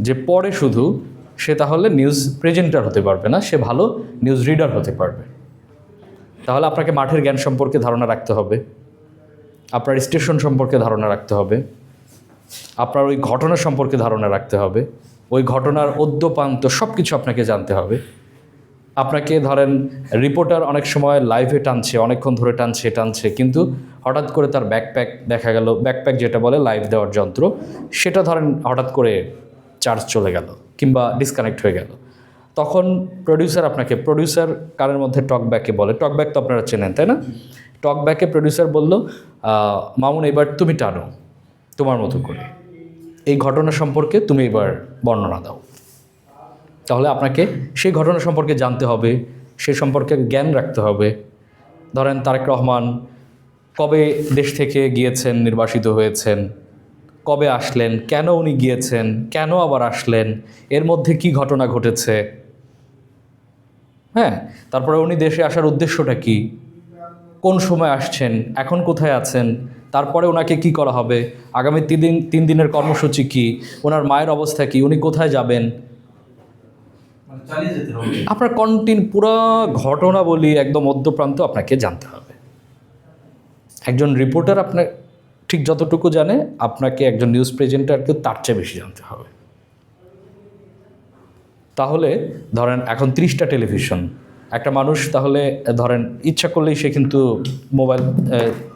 যে পড়ে শুধু, সে তাহলে নিউজ প্রেজেন্টার হতে পারবে না, সে ভালো নিউজ রিডার হতে পারবে। তাহলে আপনাকে মাঠের জ্ঞান সম্পর্কে ধারণা রাখতে হবে, আপনার স্টেশন সম্পর্কে ধারণা রাখতে হবে, আপনার ওই ঘটনা সম্পর্কে ধারণা রাখতে হবে, ওই ঘটনার অদ্যপান্ত সব কিছু আপনাকে জানতে হবে। আপনাকে ধরেন রিপোর্টার অনেক সময় লাইভে টানছে, অনেকক্ষণ ধরে টানছে, কিন্তু হঠাৎ করে তার ব্যাকপ্যাক দেখা গেল, ব্যাকপ্যাক যেটা বলে লাইভ দেওয়ার যন্ত্র, সেটা ধরেন হঠাৎ করে চার্জ চলে গেল কিংবা ডিসকানেক্ট হয়ে গেল। তখন প্রডিউসার কানের মধ্যে টকব্যাকে বলে, টকব্যাক তো আপনারা চেনেন তাই না? টকব্যাকে প্রডিউসার বলল, মামুন এবার তুমি টানো তোমার মতো করে, এই ঘটনা সম্পর্কে তুমি এবার বর্ণনা দাও। তাহলে আপনাকে সেই ঘটনা সম্পর্কে জানতে হবে, সে সম্পর্কে জ্ঞান রাখতে হবে। ধরেন তারেক রহমান কবে দেশ থেকে গিয়েছেন, নির্বাসিত হয়েছেন, কবে আসলেন, কেন উনি গিয়েছেন, কেন আবার আসলেন, এর মধ্যে কি ঘটনা ঘটেছে, হ্যাঁ, তারপরে উনি দেশে আসার উদ্দেশ্যটা কি, কোন সময় আসছেন, এখন কোথায় আছেন, তারপরে ওনাকে কি করা হবে, আগামী 3 দিনের কর্মসূচি কি, ওনার মায়ের অবস্থা কি, উনি কোথায় যাবেন, আপনার পুরো ঘটনা বলি একদম মধ্যপ্রান্ত আপনাকে জানতে হবে। একজন রিপোর্টার আপনার ঠিক যতটুকু জানে, আপনাকে একজন নিউজ প্রেজেন্টারকে তার চেয়ে বেশি জানতে হবে। তাহলে ধরেন এখন 30টা টেলিভিশন, একটা মানুষ তাহলে ধরেন ইচ্ছা করলেই সে কিন্তু মোবাইল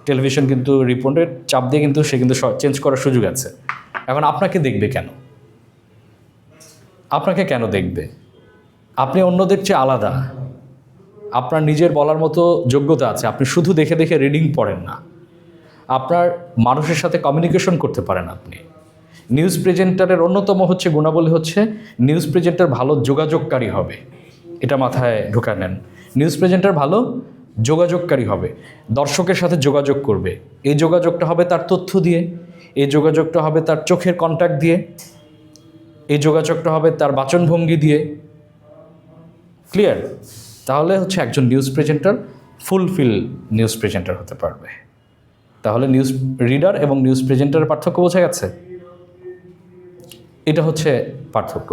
টেলিভিশন কিন্তু রিপোর্টের চাপ দিয়ে কিন্তু সে কিন্তু চেঞ্জ করার সুযোগ আছে। এখন আপনাকে দেখবে কেন? আপনাকে কেন দেখবে? আপনি অন্যদের চেয়ে আলাদা, আপনার নিজের বলার মতো যোগ্যতা আছে, আপনি শুধু দেখে দেখে রিডিং পড়েন না, আপনার মানুষের সাথে কমিউনিকেশন করতে পারেন আপনি। নিউজ প্রেজেন্টারের অন্যতম গুণাবলী হচ্ছে নিউজ প্রেজেন্টার ভালো যোগাযোগকারী হবে, এটা মাথায় ঢোকা নেন। নিউজ প্রেজেন্টার ভালো যোগাযোগকারী হবে, দর্শকের সাথে যোগাযোগ করবে। এই যোগাযোগটা হবে তার তথ্য দিয়ে, এই যোগাযোগটা হবে তার চোখের কন্ট্যাক্ট দিয়ে, এই যোগাযোগটা হবে তার বাচনভঙ্গি দিয়ে। ক্লিয়ার? তাহলে একজন news presenter fulfil news presenter হতে পারবে। তাহলে নিউজ রিডার এবং নিউজ প্রেজেন্টারের পার্থক্য বোঝা গেছে? এটা পার্থক্য।